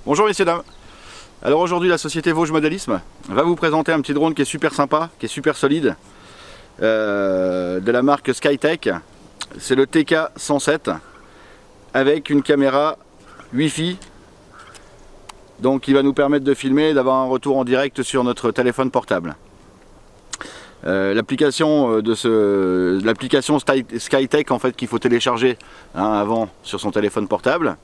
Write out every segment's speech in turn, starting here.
Bonjour messieurs dames. Alors aujourd'hui la société Vosges Modélisme va vous présenter un petit drone qui est super sympa, qui est super solide, de la marque Skytech. C'est le TK107 avec une caméra Wi-Fi, donc qui va nous permettre de filmer et d'avoir un retour en direct sur notre téléphone portable. L'application Skytech en fait qu'il faut télécharger avant sur son téléphone portable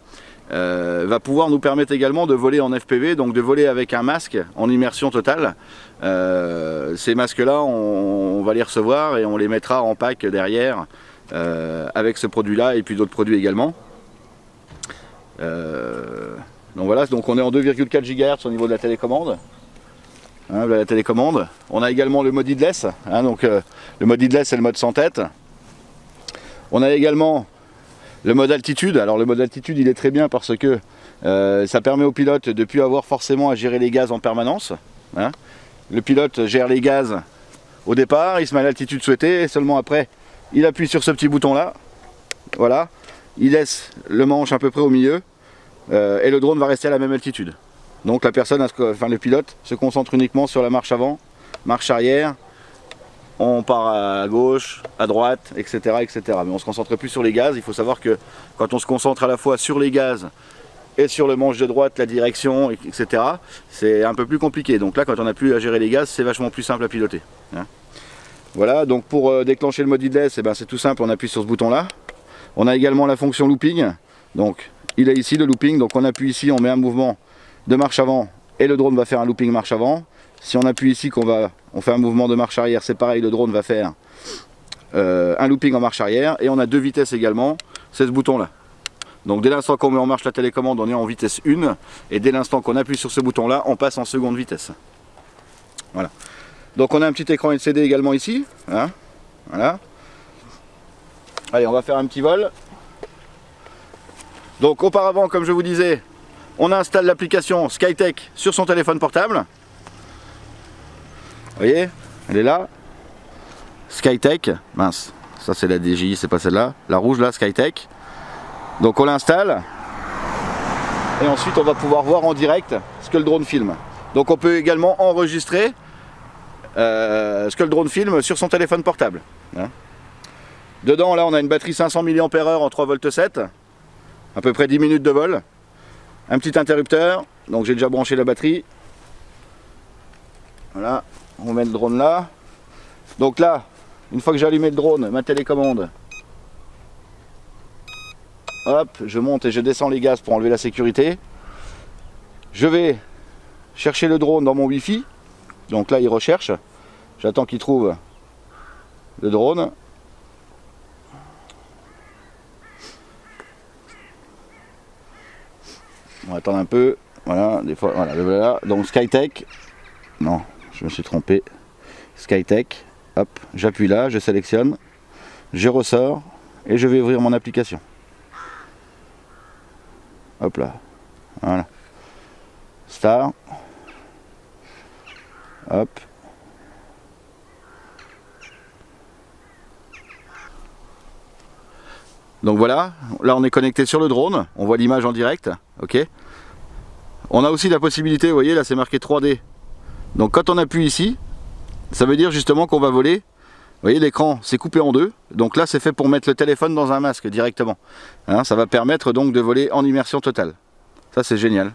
va pouvoir nous permettre également de voler en FPV, donc de voler avec un masque en immersion totale. Ces masques là on va les recevoir et on les mettra en pack derrière avec ce produit là et puis d'autres produits également. Donc voilà, donc on est en 2,4 GHz au niveau de la télécommande. La télécommande. On a également le mode headless, donc le mode headless c'est le mode sans tête. On a également le mode altitude. Alors le mode altitude il est très bien parce que ça permet au pilote de ne plus avoir forcément à gérer les gaz en permanence. Le pilote gère les gaz au départ, il se met à l'altitude souhaitée et seulement après il appuie sur ce petit bouton là. Voilà, il laisse le manche à peu près au milieu et le drone va rester à la même altitude. Donc la personne, enfin le pilote, se concentre uniquement sur la marche avant, marche arrière, on part à gauche, à droite, etc. etc. Mais on ne se concentre plus sur les gaz. Il faut savoir que quand on se concentre à la fois sur les gaz et sur le manche de droite, la direction, etc., c'est un peu plus compliqué. Donc là, quand on n'a plus à gérer les gaz, c'est vachement plus simple à piloter. Voilà, donc pour déclencher le mode headless, c'est tout simple, on appuie sur ce bouton là. On a également la fonction looping. Donc il est ici le looping, donc on appuie ici, on met un mouvement de marche avant et le drone va faire un looping marche avant. Si on appuie ici on fait un mouvement de marche arrière, c'est pareil, le drone va faire un looping en marche arrière. Et on a deux vitesses également, c'est ce bouton là. Donc dès l'instant qu'on met en marche la télécommande, on est en vitesse 1 et dès l'instant qu'on appuie sur ce bouton là, on passe en seconde vitesse. Voilà. Donc on a un petit écran LCD également ici. Voilà. Allez, on va faire un petit vol. Donc auparavant, comme je vous disais, on installe l'application Skytech sur son téléphone portable. Vous voyez, elle est là. Skytech, mince, ça c'est la DJI, c'est pas celle-là. La rouge là, Skytech. Donc on l'installe. Et ensuite on va pouvoir voir en direct ce que le drone filme. Donc on peut également enregistrer ce que le drone filme sur son téléphone portable. Dedans là on a une batterie 500 mAh en 3,7 V. À peu près 10 minutes de vol. Un petit interrupteur, donc j'ai déjà branché la batterie. Voilà, on met le drone là. Donc là, une fois que j'ai allumé le drone, ma télécommande, hop, je monte et je descends les gaz pour enlever la sécurité. Je vais chercher le drone dans mon Wi-Fi. Donc là, il recherche. J'attends qu'il trouve le drone. On va attendre un peu, voilà, des fois, voilà, donc Skytech, non, je me suis trompé, Skytech, hop, j'appuie là, je sélectionne, je ressors, et je vais ouvrir mon application. Hop là, voilà, Star, hop. Donc voilà, là on est connecté sur le drone, on voit l'image en direct, ok. On a aussi la possibilité, vous voyez là c'est marqué 3D. Donc quand on appuie ici, ça veut dire justement qu'on va voler. Vous voyez l'écran c'est coupé en deux, donc là c'est fait pour mettre le téléphone dans un masque directement. Ça va permettre donc de voler en immersion totale. Ça c'est génial,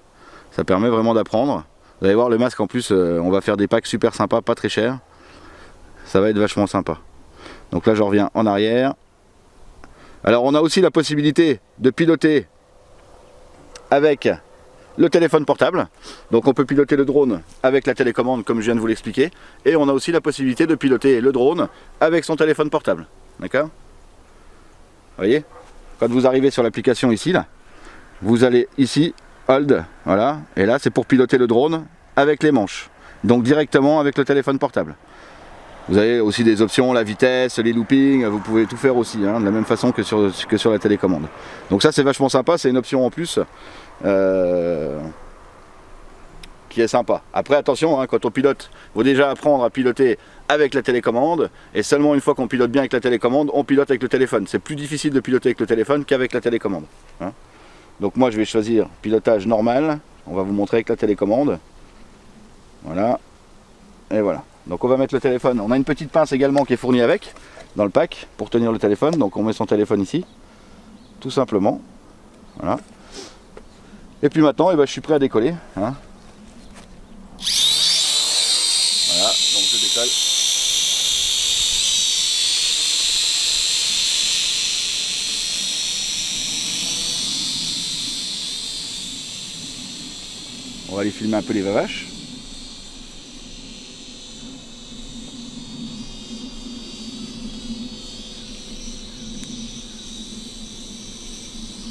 ça permet vraiment d'apprendre. Vous allez voir le masque en plus, on va faire des packs super sympas, pas très chers. Ça va être vachement sympa. Donc là je reviens en arrière. Alors on a aussi la possibilité de piloter avec le téléphone portable. Donc on peut piloter le drone avec la télécommande comme je viens de vous l'expliquer. Et on a aussi la possibilité de piloter le drone avec son téléphone portable. D'accord? Vous voyez? Quand vous arrivez sur l'application ici, là, vous allez ici, hold, voilà. Et là c'est pour piloter le drone avec les manches. Donc directement avec le téléphone portable. Vous avez aussi des options, la vitesse, les loopings, vous pouvez tout faire aussi, de la même façon que sur la télécommande. Donc ça c'est vachement sympa, c'est une option en plus qui est sympa. Après attention, quand on pilote, il faut déjà apprendre à piloter avec la télécommande, et seulement une fois qu'on pilote bien avec la télécommande, on pilote avec le téléphone. C'est plus difficile de piloter avec le téléphone qu'avec la télécommande. Donc moi je vais choisir pilotage normal, On va vous montrer avec la télécommande. Voilà. Et voilà. Donc on va mettre le téléphone. On a une petite pince également qui est fournie avec, dans le pack, pour tenir le téléphone. Donc on met son téléphone ici, tout simplement. Voilà. Et puis maintenant, je suis prêt à décoller. Hein. Voilà, donc je décolle. On va aller filmer un peu les vavaches.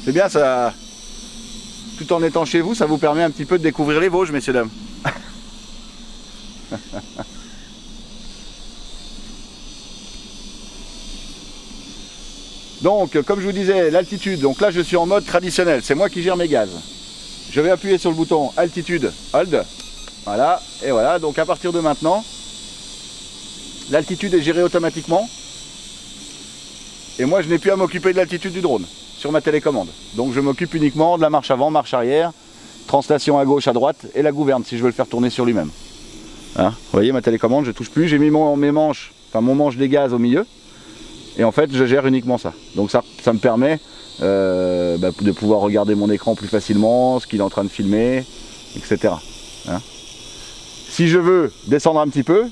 C'est bien ça, tout en étant chez vous, ça vous permet un petit peu de découvrir les Vosges, messieurs dames. Donc, comme je vous disais, l'altitude, donc là je suis en mode traditionnel, c'est moi qui gère mes gaz. Je vais appuyer sur le bouton altitude, hold, voilà, et voilà, donc à partir de maintenant, l'altitude est gérée automatiquement, et moi je n'ai plus à m'occuper de l'altitude du drone, sur ma télécommande. Donc je m'occupe uniquement de la marche avant, marche arrière, translation à gauche, à droite, et la gouverne, si je veux le faire tourner sur lui-même. Hein, vous voyez ma télécommande, je ne touche plus, j'ai mis mes manches, enfin mon manche des gaz au milieu, et en fait je gère uniquement ça. Donc ça me permet de pouvoir regarder mon écran plus facilement, ce qu'il est en train de filmer, etc. Hein. Si je veux descendre un petit peu,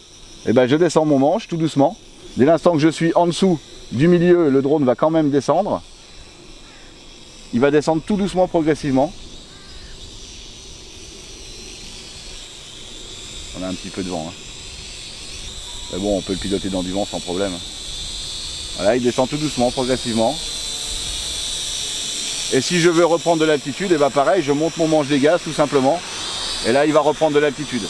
je descends mon manche tout doucement. Dès l'instant que je suis en dessous du milieu, le drone va quand même descendre. Il va descendre tout doucement, progressivement. On a un petit peu de vent. Hein. Mais bon, on peut le piloter dans du vent sans problème. Voilà, il descend tout doucement, progressivement. Et si je veux reprendre de l'altitude, pareil, je monte mon manche des gaz tout simplement. Et là, il va reprendre de l'altitude.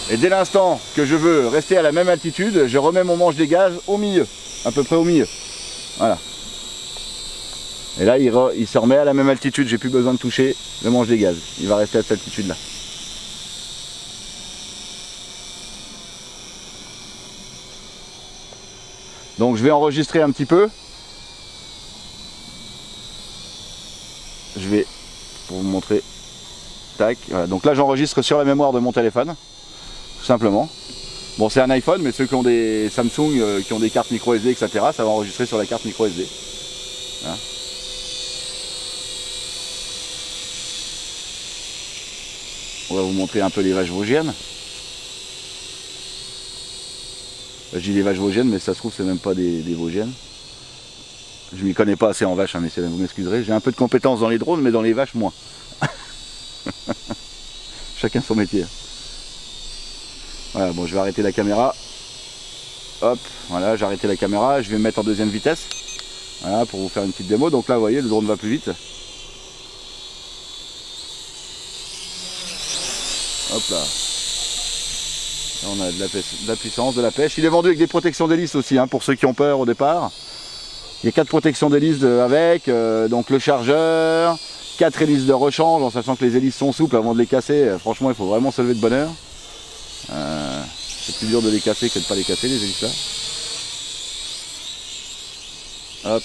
Et dès l'instant que je veux rester à la même altitude, je remets mon manche des gaz au milieu, à peu près au milieu. Voilà. Et là, il se remet à la même altitude, j'ai plus besoin de toucher le manche des gaz. Il va rester à cette altitude-là. Donc je vais enregistrer un petit peu. Je vais, pour vous montrer, tac, voilà. Donc là j'enregistre sur la mémoire de mon téléphone, tout simplement. Bon, c'est un iPhone, mais ceux qui ont des Samsung, qui ont des cartes micro SD, etc., ça va enregistrer sur la carte micro SD. Voilà. On va vous montrer un peu les vaches vosgiennes. Je dis les vaches vosgiennes, mais ça se trouve c'est même pas des vosgiennes. Je m'y connais pas assez en vaches, hein, messieurs, vous m'excuserez. J'ai un peu de compétences dans les drones, mais dans les vaches moins. Chacun son métier. Voilà, bon, je vais arrêter la caméra. Hop, voilà, j'ai arrêté la caméra. Je vais me mettre en deuxième vitesse. Voilà, pour vous faire une petite démo. Donc là, vous voyez, le drone va plus vite. Hop là. Là on a de la puissance, de la pêche. Il est vendu avec des protections d'hélice aussi, hein, pour ceux qui ont peur au départ. Il y a 4 protections d'hélice avec, donc le chargeur, 4 hélices de rechange, en sachant que les hélices sont souples avant de les casser. Franchement, il faut vraiment se lever de bonne heure. C'est plus dur de les casser que de ne pas les casser, les hélices là. Hop.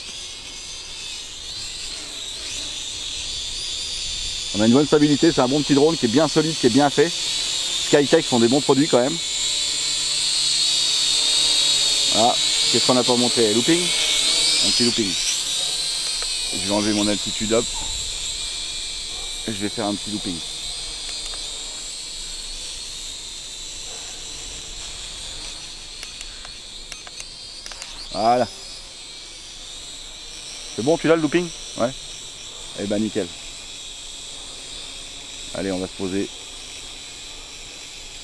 On a une bonne stabilité, c'est un bon petit drone qui est bien solide, qui est bien fait. Skytech font des bons produits quand même. Voilà, qu'est-ce qu'on n'a pas montré? Looping. Un petit looping. Je vais enlever mon altitude, hop. Et je vais faire un petit looping. Voilà. C'est bon, tu l'as le looping? Ouais. Eh ben nickel. Allez, on va se poser.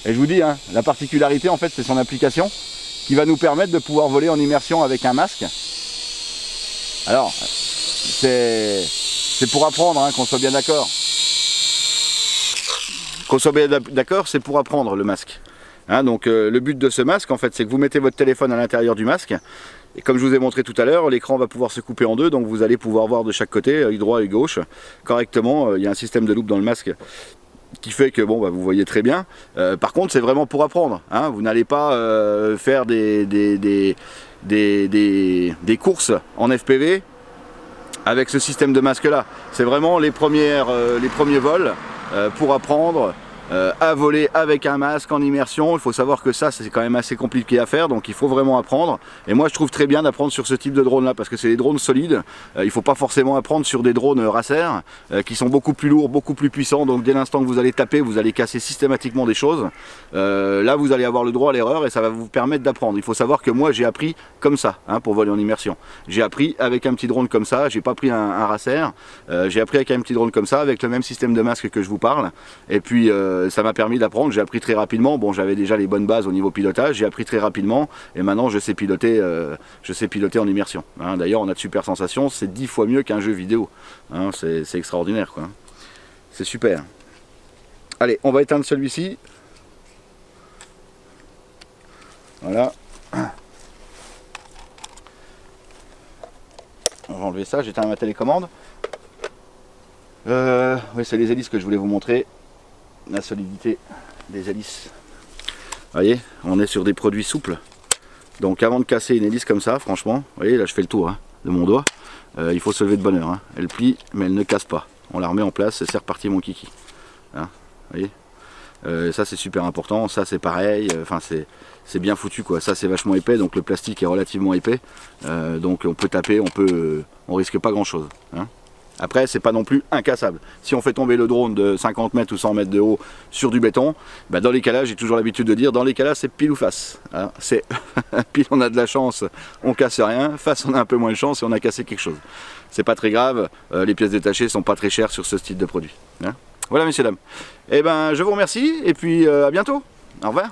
Et je vous dis, hein, la particularité en fait, c'est son application qui va nous permettre de pouvoir voler en immersion avec un masque. Alors, c'est pour apprendre, hein, qu'on soit bien d'accord. Qu'on soit bien d'accord, c'est pour apprendre le masque. Hein, donc le but de ce masque, en fait, c'est que vous mettez votre téléphone à l'intérieur du masque. Et comme je vous ai montré tout à l'heure, l'écran va pouvoir se couper en deux, donc vous allez pouvoir voir de chaque côté, droit et gauche, correctement. Il y a un système de loupe dans le masque qui fait que bon, vous voyez très bien. Par contre, c'est vraiment pour apprendre. Hein, vous n'allez pas faire des courses en FPV avec ce système de masque là. C'est vraiment les premiers vols pour apprendre à voler avec un masque en immersion. Il faut savoir que ça c'est quand même assez compliqué à faire, donc il faut vraiment apprendre. Et moi je trouve très bien d'apprendre sur ce type de drone là, parce que c'est des drones solides. Il ne faut pas forcément apprendre sur des drones Racer qui sont beaucoup plus lourds, beaucoup plus puissants, donc dès l'instant que vous allez taper, vous allez casser systématiquement des choses. Là vous allez avoir le droit à l'erreur et ça va vous permettre d'apprendre. Il faut savoir que moi j'ai appris comme ça, hein, pour voler en immersion. J'ai appris avec un petit drone comme ça, j'ai pas pris un Racer, j'ai appris avec un petit drone comme ça, avec le même système de masque que je vous parle. Et puis ça m'a permis d'apprendre, j'ai appris très rapidement. Bon, j'avais déjà les bonnes bases au niveau pilotage, j'ai appris très rapidement et maintenant je sais piloter en immersion. Hein. D'ailleurs, on a de super sensations, c'est 10 fois mieux qu'un jeu vidéo. Hein, c'est extraordinaire, quoi. C'est super. Allez, on va éteindre celui-ci. Voilà. On va enlever ça, j'éteins ma télécommande. Oui, c'est les hélices que je voulais vous montrer. La solidité des hélices. Vous voyez, on est sur des produits souples. Donc avant de casser une hélice comme ça, franchement, vous voyez, là je fais le tour, hein, de mon doigt. Il faut se lever de bonne heure. Hein. Elle plie, mais elle ne casse pas. On la remet en place et c'est reparti mon kiki. Hein, vous voyez, ça c'est super important. Ça c'est pareil. Enfin c'est bien foutu, quoi. Ça c'est vachement épais, donc le plastique est relativement épais. Donc on peut taper, on risque pas grand chose. Hein. Après, c'est pas non plus incassable. Si on fait tomber le drone de 50 mètres ou 100 mètres de haut sur du béton, bah dans les cas là, j'ai toujours l'habitude de dire, dans les cas là, c'est pile ou face. Hein, c'est pile, on a de la chance, on casse rien. Face, on a un peu moins de chance et on a cassé quelque chose. C'est pas très grave. Les pièces détachées sont pas très chères sur ce style de produit. Hein. Voilà, messieurs dames. Eh ben, je vous remercie et puis à bientôt. Au revoir.